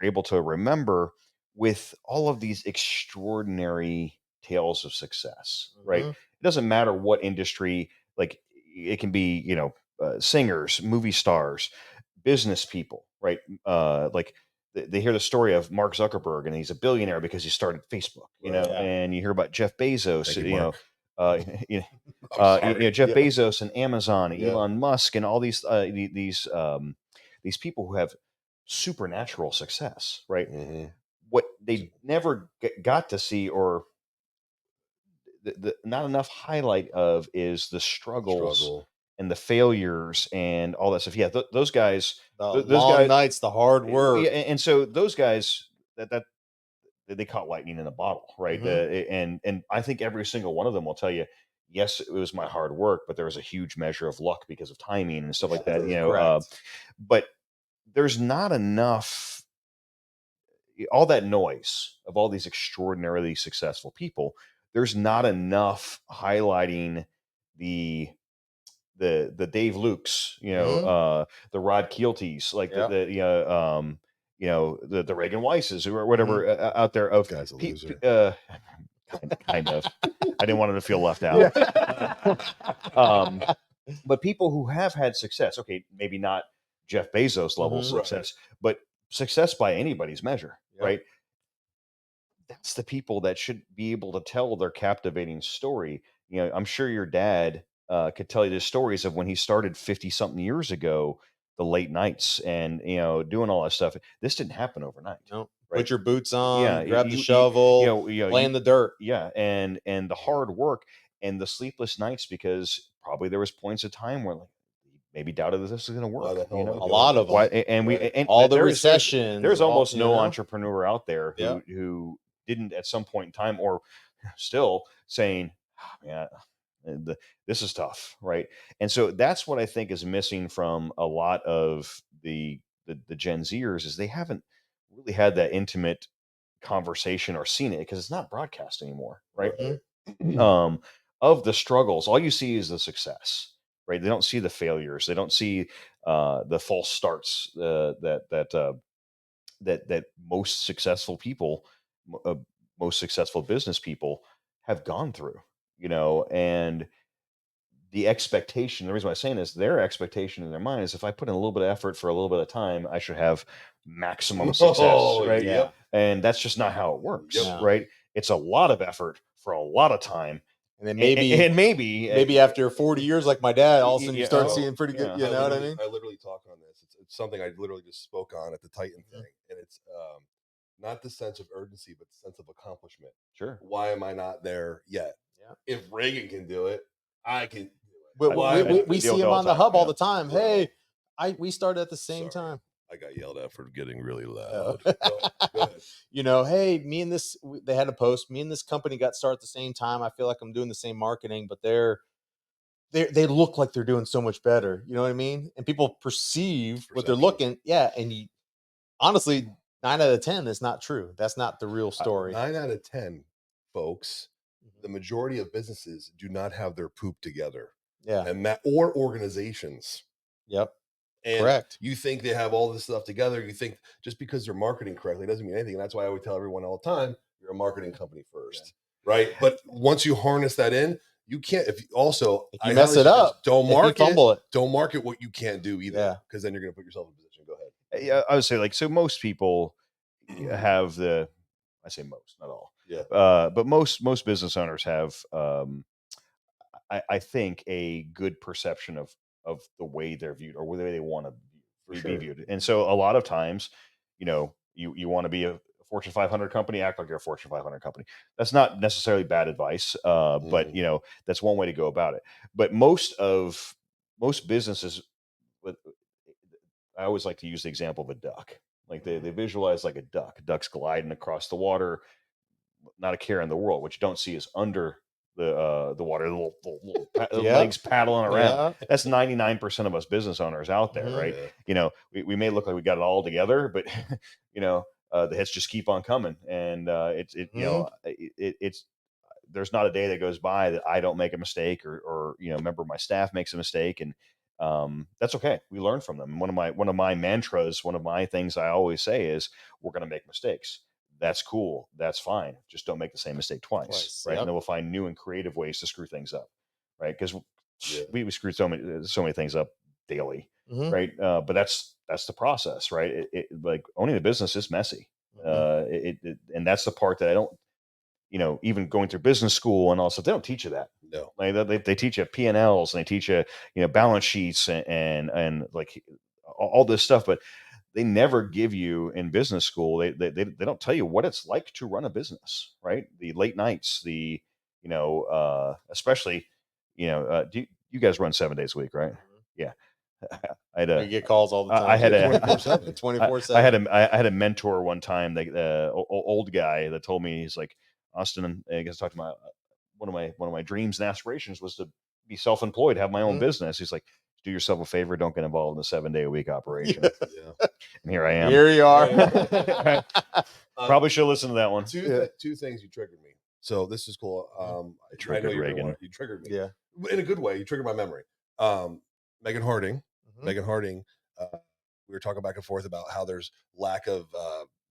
able to remember with all of these extraordinary tales of success. Right. It doesn't matter what industry, like it can be, you know, singers, movie stars, business people, right? Like they hear the story of Mark Zuckerberg, and he's a billionaire because he started Facebook, you know, and you hear about Jeff Bezos, you know, Jeff Bezos and Amazon, Elon Musk, and all these people who have supernatural success, right? What they never got to see, or not enough highlight of, is the struggles and the failures and all that stuff. Yeah, those guys, those long nights, the hard work. Yeah, and so those guys that they caught lightning in a bottle, right? And I think every single one of them will tell you, yes, it was my hard work, but there was a huge measure of luck because of timing and stuff like that. You know, but there's not enough. All that noise of all these extraordinarily successful people, there's not enough highlighting the Dave Lukes, you know, the Rod Kieltys, like the Reagan Weisses or whatever out there of guys. Kind of. I didn't want him to feel left out. But people who have had success, okay, maybe not Jeff Bezos level success, but success by anybody's measure, right? That's the people that should be able to tell their captivating story. You know, I'm sure your dad could tell you the stories of when he started 50 something years ago, the late nights and, you know, doing all that stuff. This didn't happen overnight. No. Right? Put your boots on, grab the shovel, play in the dirt. Yeah. And the hard work and the sleepless nights, because probably there was points of time where, like, maybe doubted that this was going to work. You know? A lot of them. And all the recessions. There's almost no entrepreneur out there who didn't at some point in time, or still saying, oh, man, this is tough, right? And so that's what I think is missing from a lot of the Gen Zers, is they haven't really had that intimate conversation or seen it, because it's not broadcast anymore, right? Of the struggles, all you see is the success, right? They don't see the failures. They don't see the false starts that most successful people, most successful business people have gone through, you know. And the expectation, the reason why I'm saying this, their expectation in their mind is, if I put in a little bit of effort for a little bit of time, I should have maximum success, right? Yep. And that's just not how it works, right? It's a lot of effort for a lot of time. And then maybe after 40 years, like my dad, all of a sudden you start seeing pretty good. You know what I mean? I literally talk on this. It's something I literally just spoke on at the Titan thing, and it's not the sense of urgency, but the sense of accomplishment. Sure. Why am I not there yet? If Reagan can do it, I can do it. But we see him on the hub all the time. Hey, we started at the same time. I got yelled at for getting really loud. You know, hey, they had a post, me and this company got started at the same time. I feel like I'm doing the same marketing, but they're they look like they're doing so much better. You know what I mean? And people perceive what they're Perception. looking. Yeah, and honestly, 9 out of 10 is not true. That's not the real story. 9 out of 10, folks, the majority of businesses do not have their poop together. Yeah. And or organizations. Yep. And Correct. you think they have all this stuff together. You think just because they're marketing correctly doesn't mean anything. And that's why I would tell everyone all the time, you're a marketing company first. Right. But once you harness that in, you can't, if you mess it up, don't market, fumble it. Don't market what you can't do either. Yeah. Because then you're going to put yourself in a position. Go ahead. Yeah, I would say like, so most people have I say most, not all. Yeah. But most business owners have, I think, a good perception of the way they're viewed or the way they want to be viewed. And so a lot of times, you want to be a Fortune 500 company, act like you're a Fortune 500 company. That's not necessarily bad advice, but that's one way to go about it. But most businesses, I always like to use the example of a duck. Like they visualize like a duck. Duck's gliding across the water, not a care in the world. What you don't see is under the water, the little legs paddling around. Yeah. That's 99% of us business owners out there, right? Yeah. We may look like we got it all together, but the hits just keep on coming, and it's there's not a day that goes by that I don't make a mistake or a member of my staff makes a mistake, and that's okay. We learn from them. One of my mantras, one of my things I always say is, we're going to make mistakes. That's cool. That's fine. Just don't make the same mistake twice. Right. Yep. And then we'll find new and creative ways to screw things up. Right. Because we screw so many things up daily. Right. But that's the process. Right. Like owning a business is messy. And that's the part that I don't, even going through business school and all stuff, they don't teach you that. No. Like they teach you P&Ls and they teach you, balance sheets and like all this stuff, but they never give you in business school. They don't tell you what it's like to run a business, right? The late nights, especially, you guys run 7 days a week, right? Yeah. We get calls all the time. I had 24/7. I had a mentor one time, old guy that told me, he's like, Austin, I guess I talked to one of my dreams and aspirations was to be self-employed, have my own business. He's like, do yourself a favor, don't get involved in a 7-day-a-week operation. Yeah. And here I am. Here you are. Probably should listen to that one. Two things you triggered me. So this is cool. I know Reagan. You triggered me. Yeah. In a good way. You triggered my memory. Megan Harding. Megan Harding. We were talking back and forth about how there's lack of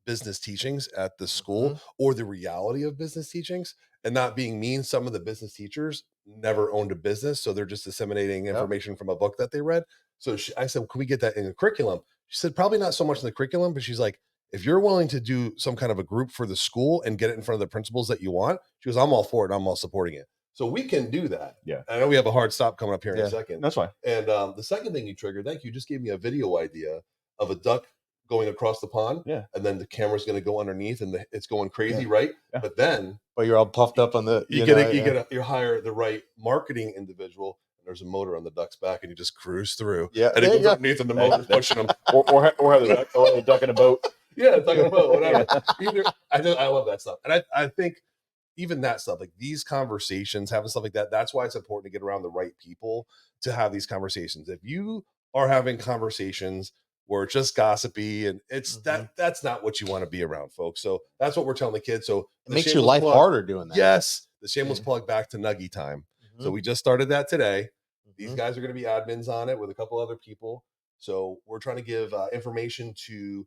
business teachings at the school or the reality of business teachings, and not being mean. Some of the business teachers never owned a business, so they're just disseminating information from a book that they read. So I said, can we get that in the curriculum? She said, probably not so much in the curriculum, but she's like, if you're willing to do some kind of a group for the school and get it in front of the principals that you want, she goes, I'm all for it. I'm all supporting it. So we can do that. Yeah. I know we have a hard stop coming up here in a second. That's fine. And the second thing you triggered, thank you, just gave me a video idea of a duck going across the pond. Yeah. And then the camera's going to go underneath and it's going crazy, right? Yeah. But then you're all puffed up on the you hire the right marketing individual, and there's a motor on the duck's back, and you just cruise through. Yeah. And it goes underneath and the motor's pushing them. or have a duck in a boat. Yeah, duck in a boat, whatever. I love that stuff. And I think even that stuff, like these conversations, having stuff like that, that's why it's important to get around the right people to have these conversations. If you are having conversations where it's just gossipy and it's that's not what you want to be around, folks. So that's what we're telling the kids. So it makes your life harder doing that. Yes. The shameless plug back to Nuggy time. So we just started that today. These guys are going to be admins on it with a couple other people. So we're trying to give information to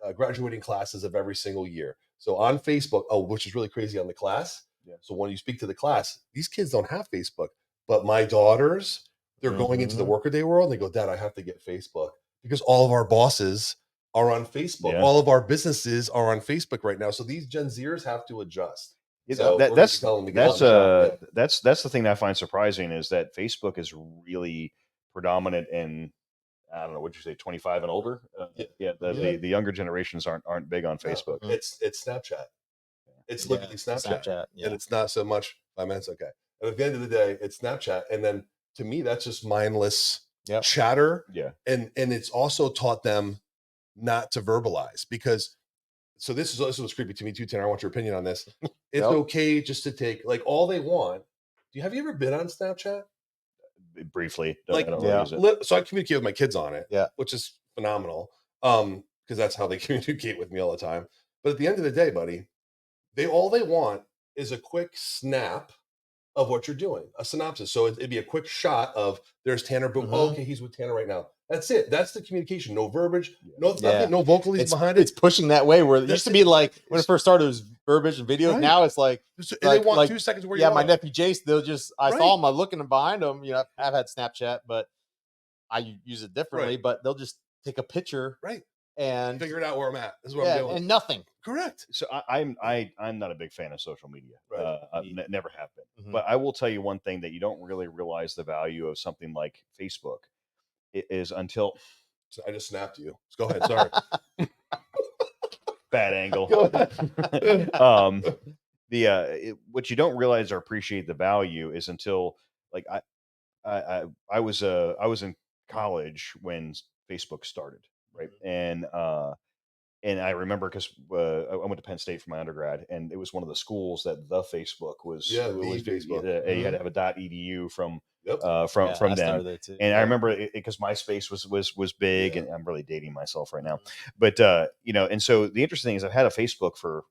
the graduating classes of every single year. So on Facebook, which is really crazy on the class. Yeah. So when you speak to the class, these kids don't have Facebook, but my daughters, they're going into the workaday world. And they go, Dad, I have to get Facebook because all of our bosses are on Facebook. Yeah. All of our businesses are on Facebook right now. So these Gen Zers have to adjust. So that's the thing that I find surprising is that Facebook is really predominant in, I don't know, what'd you say, 25 and older? The younger generations aren't big on Facebook. No, it's Snapchat. It's literally Snapchat. And it's not so much 5 minutes. Okay. And at the end of the day, it's Snapchat. And then to me, that's just mindless chatter. Yeah. And it's also taught them not to verbalize because, so this was creepy to me too, Tanner. I want your opinion on this. It's okay just to take, like, all they want. Have you ever been on Snapchat? briefly. I Like, don't really use it. so I communicate with my kids on it, Yeah. which is phenomenal. Because that's how they communicate with me all the time. But at the end of the day, buddy, all they want is a quick snap of what you're doing, a synopsis. So it'd be a quick shot of there's Tanner. Boom. Oh, okay, he's with Tanner right now. That's it. That's the communication. No verbiage. No nothing. No vocalies behind it. It's pushing that way where it used to be like when it first started, it was verbiage and videos. Right. Now it's like they want 2 seconds where you are. My nephew Jace, they'll just I saw him, I'm looking behind him. You know, I've had Snapchat, but I use it differently. But they'll just take a picture, and figure it out where I'm at. This is what I'm doing, and nothing. Correct. So I'm not a big fan of social media. Never have been. Mm-hmm. But I will tell you one thing that you don't really realize the value of something like Facebook is until. So I just snapped you. Go ahead. Sorry. Bad angle. Go ahead. What you don't realize or appreciate the value is until like I was in college when Facebook started, right? And I remember because I went to Penn State for my undergrad, and it was one of the schools that the Facebook was. Yeah, Facebook. You had to have a .edu from I them. there too. And I remember because MySpace was big, and I'm really dating myself right now. But and so the interesting thing is I've had a Facebook for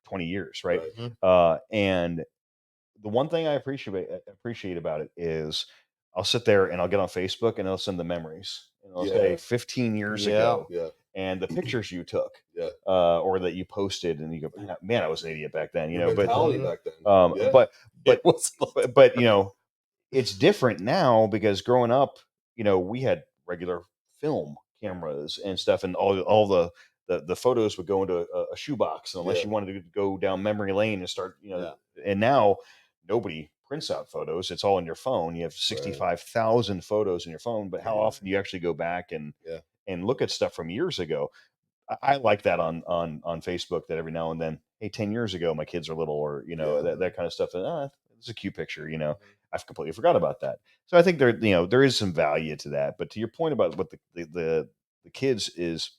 20 years, right? And the one thing I appreciate about it is I'll sit there and I'll get on Facebook and I'll send the memories. And I'll say 15 years ago. And the pictures you took, or that you posted, and you go, man, I was an idiot back then, Back then. But it's different now because growing up, we had regular film cameras and stuff, and all the photos would go into a shoebox unless you wanted to go down memory lane and start, and now nobody prints out photos. It's all in your phone. You have 65,000 photos in your phone, but how often do you actually go back and look at stuff from years ago? I like that on Facebook, that every now and then, hey, 10 years ago, my kids are little, or, that kind of stuff. And it's a cute picture, I've completely forgot about that. So I think there is some value to that. But to your point about what the kids is,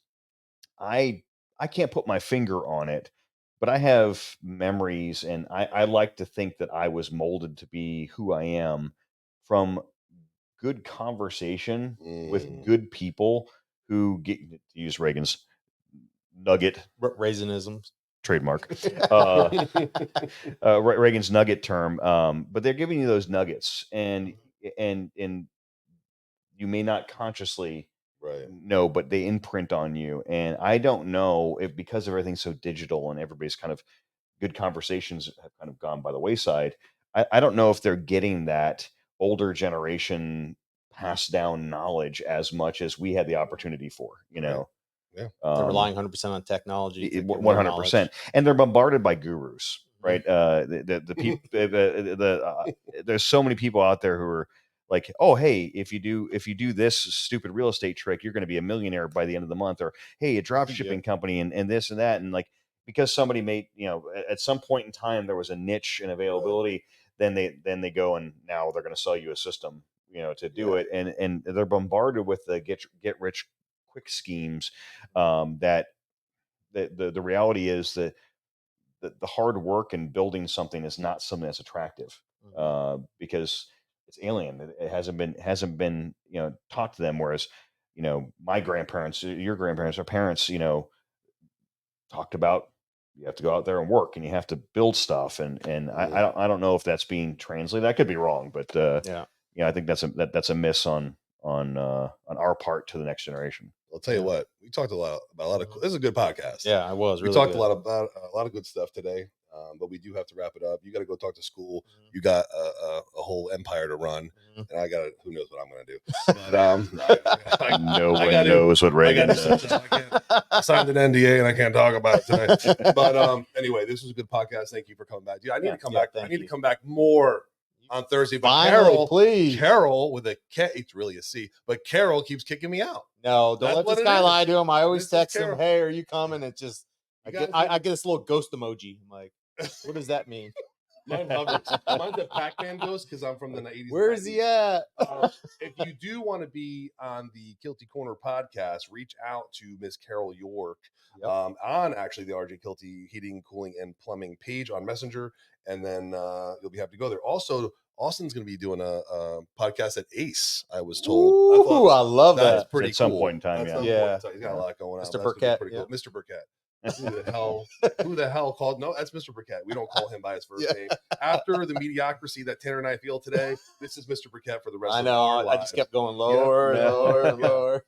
I can't put my finger on it, but I have memories, and I like to think that I was molded to be who I am from good conversation with good people who get to use Reagan's nugget Raisinisms trademark, Reagan's nugget term. But they're giving you those nuggets, and you may not consciously know, but they imprint on you. And I don't know if, because everything's so digital and everybody's kind of good conversations have kind of gone by the wayside. I don't know if they're getting that older generation passed down knowledge as much as we had the opportunity for, they're relying 100% on technology, 100%, and they're bombarded by gurus, right? The people, there's so many people out there who are like, oh, hey, if you do this stupid real estate trick, you're going to be a millionaire by the end of the month, or hey, a drop shipping company and this and that, and like, because somebody made, at some point in time there was a niche and availability, then they go and now they're going to sell you a system, to do it, and they're bombarded with the get rich quick schemes. That the reality is that the hard work in building something is not something that's attractive, because it's alien. It hasn't been taught to them. Whereas my grandparents, your grandparents, our parents, talked about, you have to go out there and work, and you have to build stuff, and I don't know if that's being translated. I could be wrong, but I think that's a miss on our part to the next generation. I'll tell you what, we talked about a lot of. This is a good podcast. Yeah, I was. We talked a lot about a lot of good stuff today, but we do have to wrap it up. You got to go talk to school. You got a whole empire to run, and I got who knows what I'm going to do. But no one knows what Reagan does. I signed an NDA and I can't talk about it tonight. But anyway, this was a good podcast. Thank you for coming back, dude. I need to come back. I need to come back more on Thursday. But Finally, please. Carol with a K, it's really a C, but Carol keeps kicking me out. No, don't let this guy lie to him. I always text him, hey, are you coming? It's just, I get this little ghost emoji. I'm like, what does that mean? Mine hovers. Mine's a Pac-Man ghost because I'm from the 80s. Where is he at? If you do want to be on the Kielty Korner podcast, reach out to Miss Carol York on actually the RJ Kielty Heating, Cooling, and Plumbing page on Messenger, and then you'll be happy to go there. Also, Austin's going to be doing a podcast at Ace. I was told. Ooh, I love That's that. pretty At some cool. point in time, At yeah. some point in time. He's got a lot going on. Mr. That's gonna be Burkett, pretty yeah. cool. Mr. Burkett. Who the hell called? No, that's Mr. Burkett. We don't call him by his first name. After the mediocrity that Tanner and I feel today, this is Mr. Burkett for the rest I of our know. lives. I just kept going lower, Yeah. lower, Yeah. lower.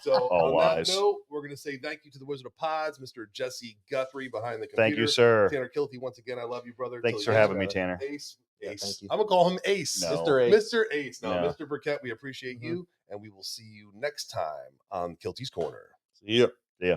So All on wise. that note, we're going to say thank you to the Wizard of Pods, Mr. Jesse Guthrie behind the computer. Thank you, sir. Tanner Kielty, once again, I love you, brother. Thanks Till for you having me, guys- Tanner. Ace. Yeah, Ace. thank you. I'm going to call him Ace. No. Mr. Ace. Mr. Ace. No, No. Mr. Burkett, we appreciate you, and we will see you next time on Kielty's Corner. See ya. Yeah.